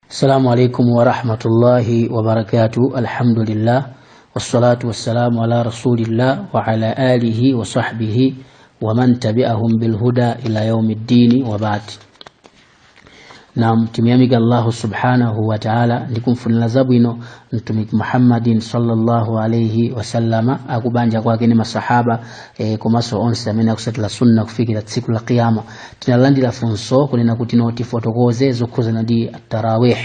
السلام عليكم ورحمة الله وبركاته. الحمد لله والصلاة والسلام على رسول الله وعلى آله وصحبه ومن تبعهم بالهدى إلى يوم الدين وبعد. نعم تميامك الله سبحانه وتعالى لكم فنلزبينو نتمك محمد صلى الله عليه وسلم أكبانجا kwakini masahaba kumaso onse amene akusatira sunna kufikira tsiku la kiyama. Tinalandira funso kunena kuti noti fotokoze zokhuzana ndi tarawih,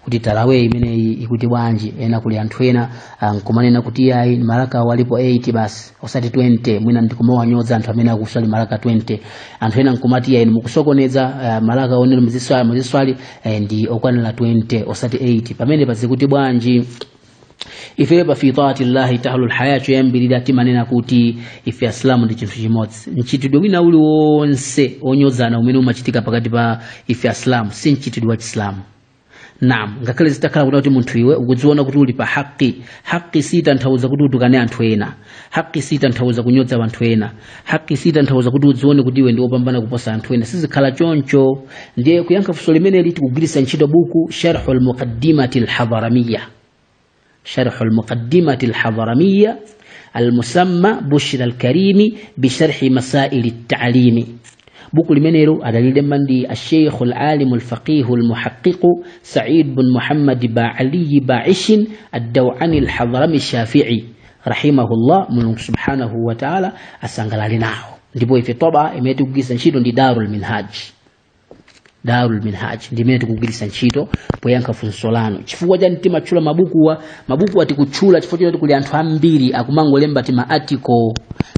kuti tarawih imene ikuti bwanji ena kuli anthu ena nkumanena kuti yayi malaka walipo 8 basi osati 20, mwina ndikumawanyoza anthu amene akusali malaka 20. Anthu ena nkumati yayi mukusokoneza malaka onero muziswali ndi okwanira 20 osati 8. pamene pazikuti bwanji ife pa fi taati llahi tahlu alhayatu yambirira timanena kuti ife islamu ndi chinthu chimodzi. Nchitidwe wina uli wonse onyozana umene umachitika pakati pa ife islamu si nchitidwe wa Islamu. Naam, ngakhale zitakhala kuti munthu iwe ukudziona kuti uli pa haki sita nthauza kuti utukane anthu ena, haki sita nthauza kunyoza anthu ena, haki sita nthauza kuti udzione kuti iwe ndi opambana kuposa anthu ena. Sizikhala choncho. Ndiye kuyankha funso limene tikugwiritsa ntchito buku Sharhul Muqaddimati al-Hadaramiyya, شرح المقدمة الحضرمية المسمى بشر الكريم بشرح مسائل التعليم. بوكو لمنيرو أدليل مندي الشيخ العالم الفقيه المحقق سعيد بن محمد باعلي باعش الدوعني الحضرمي الشافعي رحمه الله من سبحانه وتعالى أسانغلاليناه. ndipo في طبعا imetu kugisa nchito ndi Darul Minhaj ndimene tikugwiritsa ntchito poyankha funso lanu. Chifukwa cha mtima chula mabuku atikuchula chifukwa choti kuli anthu ambiri akumangolemba tima article,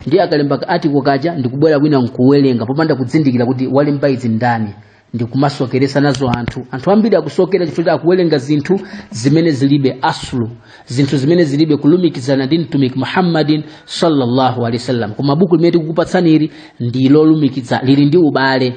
ndi akalemba ka article kaja ndikubwera kwina nkuwerenga popanda kudzindikira kuti walemba izi ndani, ndikumasokeresa nazo anthu ambiri akusokera chifukwa akuwerenga zinthu zimene zilibe aslu, zinthu zimene zilibe kulumikizana ndi mtumiki Muhammadin sallallahu alaihi wasallam. Koma buku limene tikukupatsaniri ndilo lumikiza, lili ndi ubale.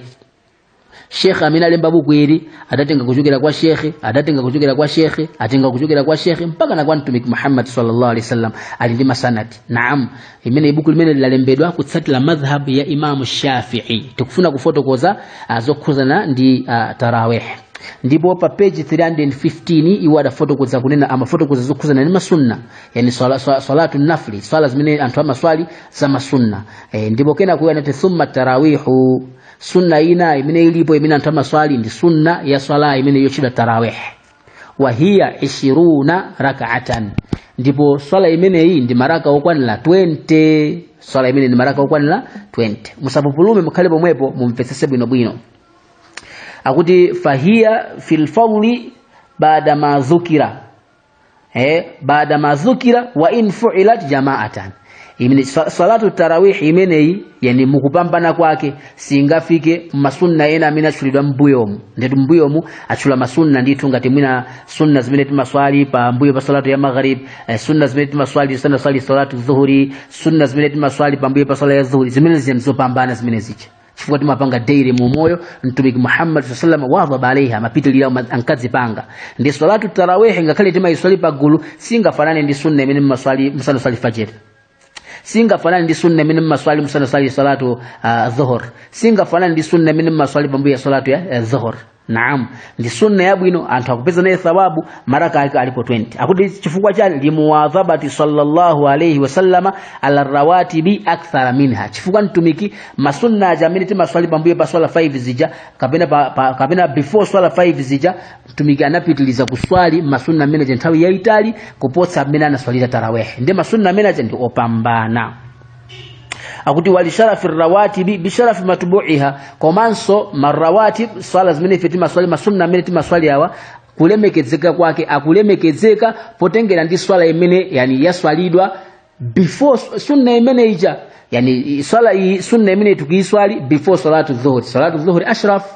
Sheikh amina lemba buku hili adatenga kuchokera kwa Sheikh, adatenga kuchokera kwa Sheikh, atenga kuchokera kwa Sheikh mpaka na kwa mtumiki Muhammad sallallahu alaihi wasallam alindima sanati. Naam, imene buku limene lalembedwa kutsatira madhhab ya Imam Shafi'i. Tukufuna kufotokoza zokhuzana ndi tarawih. Ndipo pa page 315 iwada fotokoza kunena ama fotokoza zokhuzana ndi masunna, yani salatu nafli, swala zimene anthu amaswali za masunna. Ndipo kena kuya nati thumma tarawihu, sunna ina imene ilipo imene anthu amaswali ndi sunna ya swala imene yochita tarawih, wa hiya 20 rak'atan. Ndipo swala imene hii ndi maraka okwanira 20, swala imene ndi maraka okwanira 20. Musapupulume mukhale pomwepo mumvetsese bwino. Akuti fahiya fil fadli baada ma dhukira, baada ma dhukira wa in fu'ilat jama'atan. Imene salatu tarawih imene yani mukupambana kwake singafike masunna ena amene achulidwa mbuyomu. Ndetu mbuyomu achula masunna ndithu ngati mwina sunna zimene timaswali pa mbuyo pa salatu ya maghrib, sunna zimene timaswali salatu dhuhuri, sunna zimene timaswali pa mbuyo pa sala ya dhuhuri, zimene zimzopambana zimene zicha. Chifukwa timapanga daily mu moyo mtumiki Muhammad sallallahu alaihi wasallam wadhaba alaiha mapitilira ankazipanga. Ndi salatu tarawih ngakhale timaiswali pa gulu singafanane ndi sunna imene musali fajr, singafanana ndi sunna imene maswali musali salatu dhuhur, singafanana ndi sunna imene maswali pambuyo ya salatu ya dhuhur. Naam, ndi sunna yabwino anthu akupeza naye thawabu maraka yake alipo 20. Akuti chifukwa chani limuwadhabati sallallahu alayhi wasallama ala rawatibi akthara minha. Chifukwa mtumiki masunna ajamini timaswali pambuyo pa swala 5 zija kapena before swala 5 zija mtumiki anapitiliza kuswali masunna mene nthawi yaitali kuposa mene anaswalira tarawih. Ndi masunna mene ndi opambana. Akuti walisharafi rawatibi bisharafi matbu'iha, komanso marawatib swala zimene fetima swali masunna mene timaswali hawa kulemekezeka kwake akulemekezeka potengera ndi swala imene yani yaswalidwa before sunna imene ija, yani swala sunna imene tukiswali before salatu dhuhri ashraf.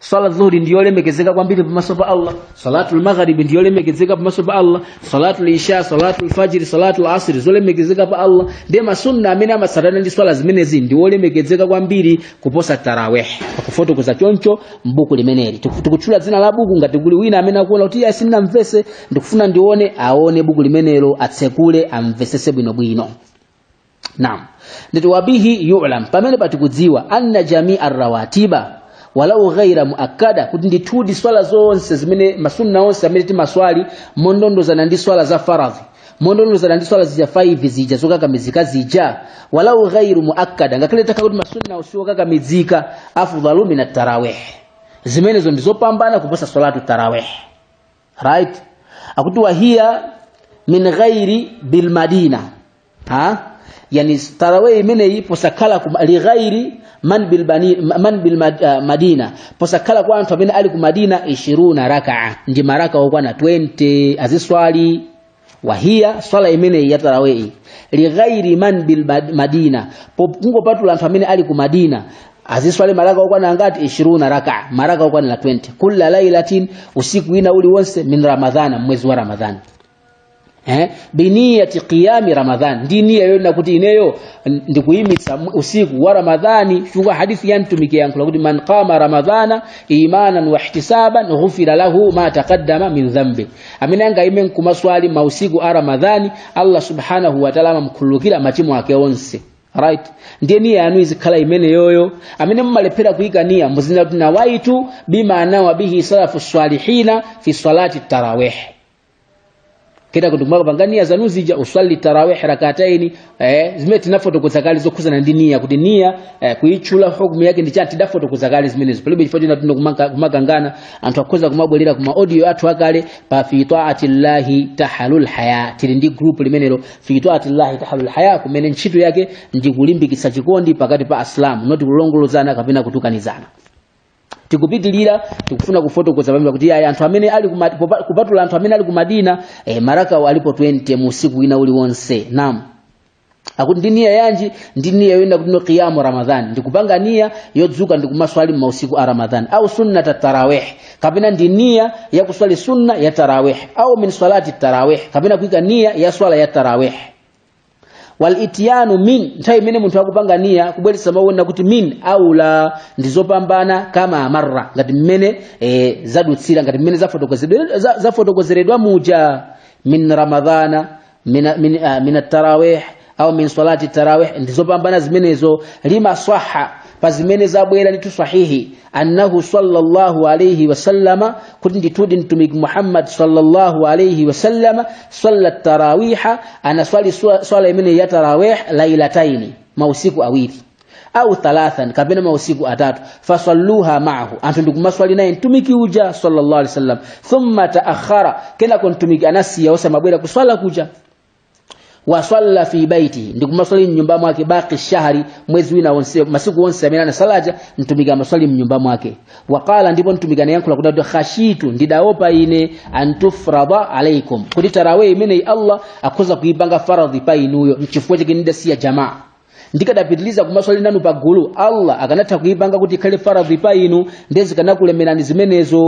Swala dhuhri ndiyo lemekezeka kwambiri pamaso pa Allah, salatu al-maghrib ndiyo lemekezeka pamaso pa Allah, salatu al-isha, salatu al-fajr, salatu al-asr zolemekezeka pa Allah. Ndema sunna amene amasarana ndi swala zimene ndiyo lemekezeka kwambiri kuposa tarawih. Kufotokoza choncho mbuku limeneli tikuchula dzina la buku ngati kuli wina amene akuona kuti asina mvese ndikufuna ndione aone buku limenelo atsekule amvesese bwino. Naam, ndito wabihi yu'lam pamene patikudziwa anna jami'a rawatiba walau ghaira muakkada kuti ndithudi swala zonse zimene masunna onse amene timaswali mondondozana ndi swala za faradhi mondondozana ndi swala zija 5 zija zokakamizika zija walau ghairu muakkada ngakhale takha kuti masunna osiokakamizika afdalu min at-tarawih zimenezo ndizopambana kuposa salatu tarawih right akuti wahia min ghairi bil madina yani tarawih imene ipo sakala li ghairi man bil madina posakala kwa anthu amene ali ku Madina 20 raka'a ndi maraka okwana 20 aziswali wahia swala imene ya tarawih li ghairi man bil madina kungopatula anthu amene ali ku Madina aziswali maraka okwana ngati 20 raka'a maraka okwana 20 kulla lailatin usiku ina uli wonse min ramadhana mwezi wa ramadhani biniyati qiyami ramadhan ndi nia yona kuti ineyo ndikuyimitsa usiku wa ramadhani shuka hadithi yantumike yankula kuti man qama ramadhana imanan wa ihtisaban ghufira lahu ma taqaddama min dhanbi amene angayime kumaswali mausiku a ramadhani Allah subhanahu wa ta'ala mkulukira machimo ake onse right ndiye nia yanu izikhala imene yoyo amene mmalephera kuika nia muzina tunawaitu bima nawa bihi salafu salihina fi salati tarawih kida kutumaka pangania zanuzija uswali tarawih rakataini zimene tinafotokoza kale zokhuzana ndi nia kuti nia kuichula hukumu yake ndi chanti dafotokoza kale zimene zipalibe chifukwa tino kumagangana anthu akhoza kumabwerera kuma audio athu akale pa fi ta'atillahi tahalul haya tili ndi group limenelo fi ta'atillahi tahalul haya kumene ntchito yake ndi kulimbikitsa chikondi pakati pa Islam not kulongolozana kapena kutukanizana tikupitilira tikufuna kufotokoza pamwe kuti anthu amene ali kupatula anthu amene ali ku Madina maraka alipo 20 musiku ina uli wonse naam akuti ndi nia yanji ndi nia yoenda kuti no qiyamu ramadhan ndikupanga nia yodzuka ndikumaswali mausiku a ramadhan au sunnata tarawih kapena ndi nia ya kuswali sunna ya tarawih au min salati tarawih kapena kuika nia ya swala ya tarawih wal ityanu min nthawi imene munthu akupanga nia kubweretsa mawu kuti min aula ndizopambana kama marra ngati mmene zadutsira ngati mmene zafotokozeredwa muja min ramadhana min at-tarawih au min salati tarawih ndizopambana zimenezo lima sahha pazimene zabwera litu sahihi annahu sallallahu alayhi wasallama kuti nditudi mtumiki Muhammad sallallahu alayhi wasallama sallat tarawiha ana swala imene ya tarawih lailataini mausiku awili au thalathan kapena mausiku atatu fasalluha ma'ahu antu ndikumaswali naye mtumiki uja sallallahu alayhi wasallam thumma ta'akhkhara kena kuntumiki anasiya osamabwera kuswala kuja wa salla fi baiti ndikumaswali nyumba mwake baki shahri mwezi wina wonse masiku wonse amenana salaja mtumika maswali mnyumba mwake waqala ndipo mtumika yankula kuti khashitu ndidaopa ine antufrada alaikum kuti tarawih imene Allah akoza kuipanga faradhi pa inuyo mchifukwa chake ndasiya jamaa ndikadapitiliza kumaswali nanu pagulu Allah akanatha kuipanga kuti ikhale faradhi pa inu ndezi kanakulemerani zimenezo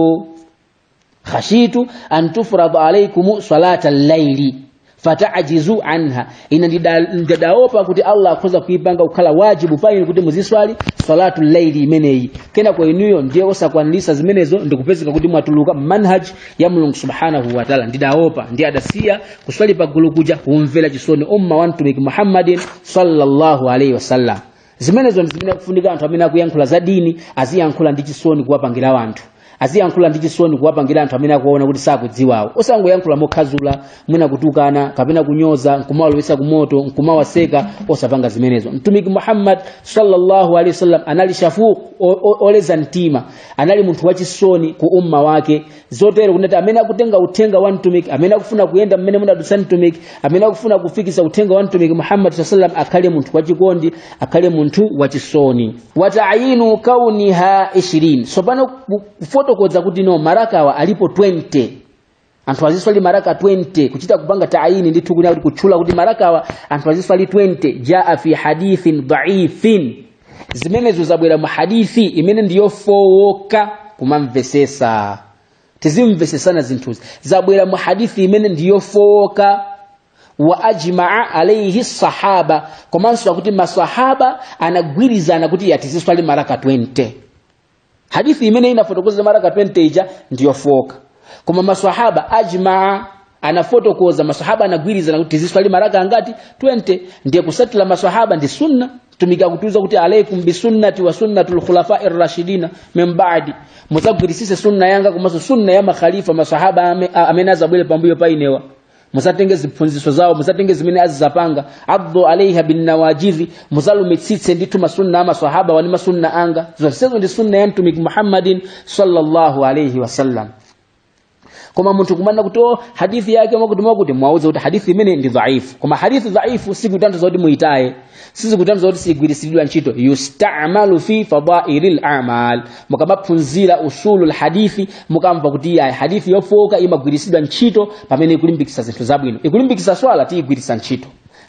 khashitu antufrada alaikum salata al-laili fata'jizu anha ina ndidaopa kuti Allah akoza kuipanga ukhala wajibu paini kuti muziswali salatul layli imeneyi kena kwa inuyo ndiye osakwanilisa zimenezo ndikupezeka kuti mwatuluka manhaj ya Mulungu subhanahu wa ta'ala ndidaopa ndi adasiya kuswali pagulu kuja kumvera chisoni umma wa mtumiki Muhammadin sallallahu alayhi wasallam zimenezo ndizimene kufunika anthu amene akuyankhula za dini aziyankhula ndi chisoni kuwapangira wanthu aziyankhula ndi chisoni kuwapangira anthu amene akuona kuti sakudziwawo osangoyankhula mokhazula mwina kutukana kapena kunyoza nkumawalowesa kumoto nkumawaseka osapanga zimenezo mtumiki Muhammad sallallahu alaihi wasallam anali shafuq oleza mtima anali munthu wachisoni ku umma wake zotero kunati amene akutenga uthenga wa mtumiki amene akufuna kuyenda mmene munadusa mtumiki amene akufuna kufikisa uthenga wa mtumiki Muhammad sallallahu alaihi wasallam akhale munthu wachikondi akhale munthu wachisoni wata'yinu kauniha 20 sopano fotokoza kuti no maraka alipo 20 anthu aziswali maraka 20 kuchita kupanga taayini ndithu kuti kuchula kuti maraka anthu aziswali 20 jaa fi hadithin dha'ifin zimenezo zabwera mu hadithi imene ndiyo fowoka kumamvesesa tizimvesesana zinthuzi zabwera mu hadithi imene ndiyo fowoka wa ajma'a alayhi sahaba komanso akuti masahaba anagwirizana kuti yatiziswali maraka 20 hadithi imene inafotokoza maraka 20 ija ndiyo foka koma maswahaba ajmaa anafotokoza maswahaba anagwirizana kuti tiziswali maraka ngati 20 ndiye kusatila maswahaba ndi sunna tumika kutuza kuti alaikum bi sunnati wa sunnatul khulafa'ir rashidina min ba'di muzagurisise sunna yanga kumaso sunna ya makhalifa masahaba amenaza bwele pambuyo painewa musatenge ziphunziso zawo musatenge zimene azizapanga addu alaiha bin nawajizi muzalumitsitse nditu masunna ama sahaba wani masunna anga zonsezo ndi sunna ya mtumiki Muhammadin sallallahu alayhi wasallam. Koma muntu kumanda kuti hadithi yake mwakutuma kuti mwauza kuti hadithi imene ndi dhaifu. Koma hadithi dhaifu sikutanza zoti muitaye, sikutanza zoti sigwirisidwa ntchito. Yusta'malu fi fadailil a'mal. Mukamaphunzira usulul hadithi mukamva kuti ya hadithi yofoka imagwirisidwa ntchito pamene ikulimbikisa zinthu zabwino. Ikulimbikisa swala tigwirisa ntchito.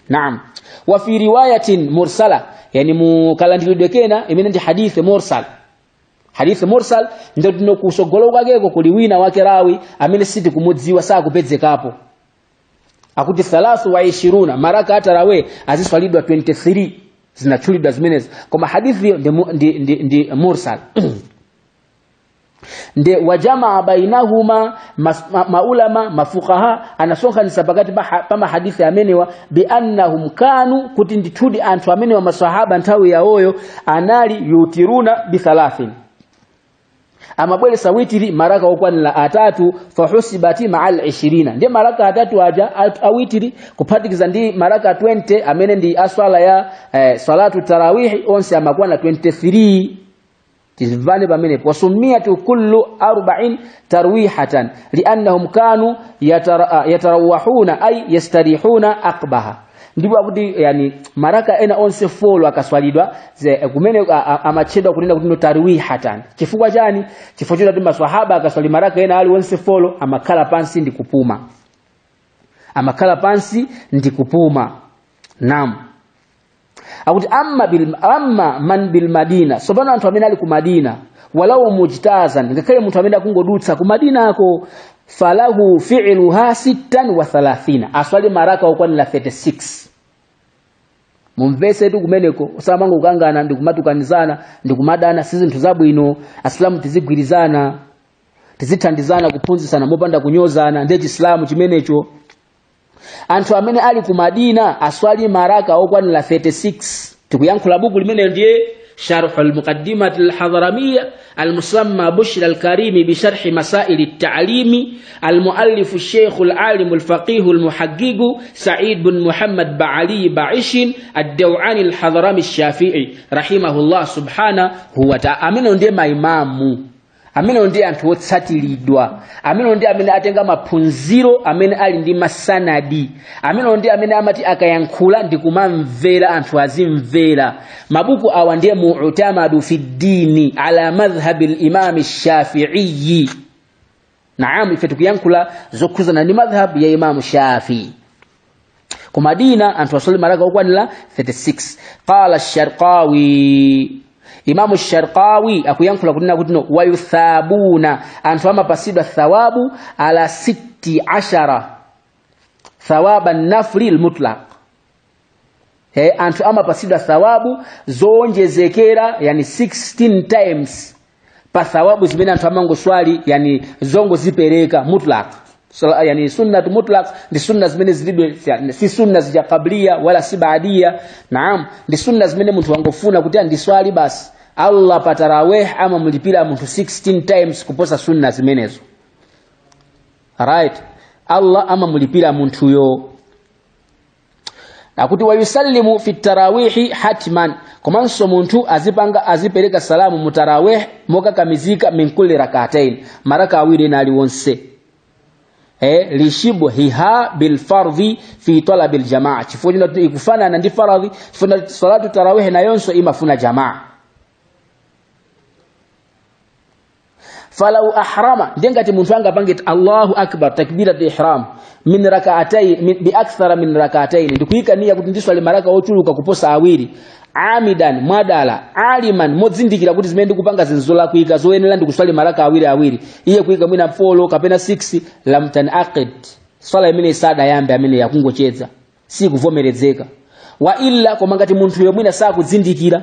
Naam. Wa fi riwayatin mursala, yani mukalandilidwe kena imene ndi hadithi mursal. Hadithi mursal ndio tinokusogolo kwakeko kuliwina wake rawi amene siti kumudziwa saa kupedzekapo. Akuti 23 maraka atarawe aziswalidwa 23 zinachulidwa zimenezi. Koma hadithi ndi mursal. Nde wajamaa bainahuma maulama mafuqaha anasonga nisabakati pama hadithi amenewa bi annahum kanu kuti nditudi anthu amenewa maswahaba nthawi yaoyo anali yutiruna bi 30. Amabwele sawitiri maraka okwanira atatu fahusibati ma'al 20. Ndiye maraka atatu aja awitiri kuphatikiza ndi maraka 20 amene ndi aswala ya salatu tarawih onse amakwana 23. Tizivane pamene wasumiyatu kullu 40 tarwihatan liannahum kanu yatarawahuna ay yastarihuna aqbaha. Ndipo akuti yani maraka ena onse folo akaswalidwa kumene amachedwa kunena kuti no tarwihatan. Chifukwa chani? Chifukwa choti maswahaba akaswali maraka ena ali onse folo amakhala pansi ndi kupuma. Amakhala pansi ndi kupuma. Naam. Akuti amma man bil Madina, sobana anthu amene ali ku Madina walau mujtazan, ngakhale munthu amene akungodutsa ku Madina ako falahu fi'luha 36 aswali maraka okwanira 36. Mumvese tu kumeneko usamango kukangana ndikumatukanizana ndikumadana sizinthu zabwino. Islamu tizigwirizana tizithandizana kuphunzitsana mopanda kunyozana ndi Islamu chimenecho. Anthu amene ali ku Madina aswali maraka okwanira 36. Tikuyankhula buku limene ndiye شرح المقدمة الحضرمية المسمى بشر الكريم بشرح مسائل التعليم المؤلف الشيخ العالم الفقيه المحقق سعيد بن محمد بعلي بعش الدوعاني الحضرمي الشافعي رحمه الله سبحانه وتعالى. amene ndiye maimamu, amene ndiye anthu otsatilidwa, amene ndiye amene atenga maphunziro amene ali ndi masanadi, amene ndiye amene amati akayankhula ndi kumamvera anthu azimvera. Mabuku awa ndiye mu'tamadu fi dini ala madhhabil imam Shafi'i. Naam, ife tukiyankula zokhuzana ndi madhhab ya Imam Shafi'i. Ku Madina anthu aswali maraka okwanira 36. Qala ash-Sharqawi, Imam ash-Sharqawi akuyankhula kunena kuti no wayuthabuna anthu amapasidwa thawabu ala 16 thawaban nafli al-mutlaq. Anthu amapasidwa thawabu zoonjezekera yani 16 times pa thawabu zimene anthu amangoswali yani zongo zipereka mutlaq. Yani sunnatu mutlaq ndi sunna zimene zilidwe si sunna zija qabliya wala si baadia. Naam, ndi sunna zimene munthu wangofuna kuti andiswali basi Allah patarawih ama mulipira munthu 16 times kuposa sunna zimenezo. Right? Allah ama mulipira munthu yo. Akuti wa yusallimu fi tarawih hatman, komanso munthu azipereka salamu mutarawih mokakamizika min kulli rak'atayn maraka awiri na aliwonse. Lishibhiha bil fardhi fi talab al jamaa. Chifukwa ikufanana ndi faradhi, chifukwa salatu tarawih na yonso imafuna jamaa. Falau ahrama, ndengati munthu angapange Allahu akbar takbirat ihram min rak'atayn bi akthara min rak'atayn, ndikuika nia kuti ndiswali maraka ochuluka kuposa awiri, amidan mwadala aliman modzindikira kuti zimene ndikupanga zinzola kuika zoyenera ndikuswali maraka awiri iye kuika mwina 4 kapena 6 lam tanaqid, swala imene isada yambe amene yakungochedza si kuvomerezeka. Wa illa koma ngati munthu yomwina sakudzindikira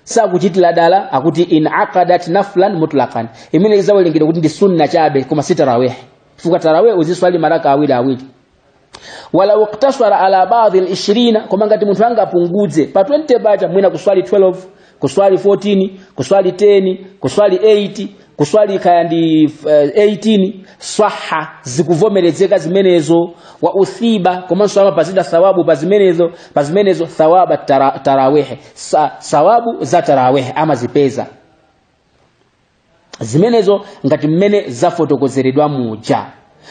sakuchitira dala akuti in aqadat naflan mutlaqan, imene izawelengedwa kuti ndi sunna chabe koma si tarawih. Fuka tarawih uziswali maraka awiri. wala uqtasara ala baadhi al-20 kama ngati mtu anga apunguze pa 20 bacha mwina kuswali 12 kuswali 14 kuswali 10 kuswali 8 kuswali kaya ndi 18 swaha zikuvomerezeka zimenezo wa uthiba kama swala pazida thawabu pazimenezo thawaba tarawih thawabu za tarawih ama zipeza zimenezo ngati mmene zafotokozeredwa muja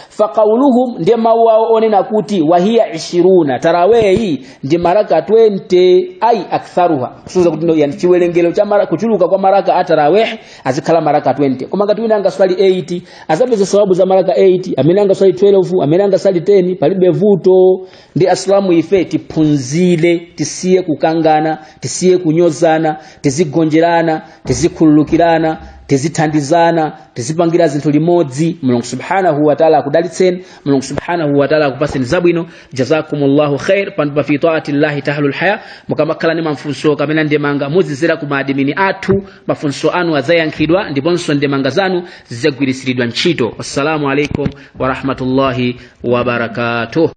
faqauluhum ndiye mawao onena kuti wahia 20 tarawih hii ndi maraka 20 ai aktharuha kusuza kuti yani chiwelengelo cha mara kuchuluka kwa maraka atarawih azikhala maraka 20 koma ngati wina anga swali 8 azapeza sababu za maraka 8 amene anga swali 12 amene anga swali 10 palibe vuto ndi aslamu ife tiphunzile tisiye kukangana tisiye kunyozana tizigonjerana tizikhululukirana tizithandizana tizipangira zinthu limodzi Mulungu subhanahu wa ta'ala akudalitseni Mulungu subhanahu wa ta'ala akupaseni zabwino jazakumullahu khair panpa fi ta'ati llahi tahlul haya mukamakhala ni mafunso kamene ndemanga muzizira ku maadimini athu mafunso anu azayankhidwa ndiponso ndemanga zanu zizagwirisiridwa ntchito. Assalamu alaikum wa rahmatullahi wa barakatuh.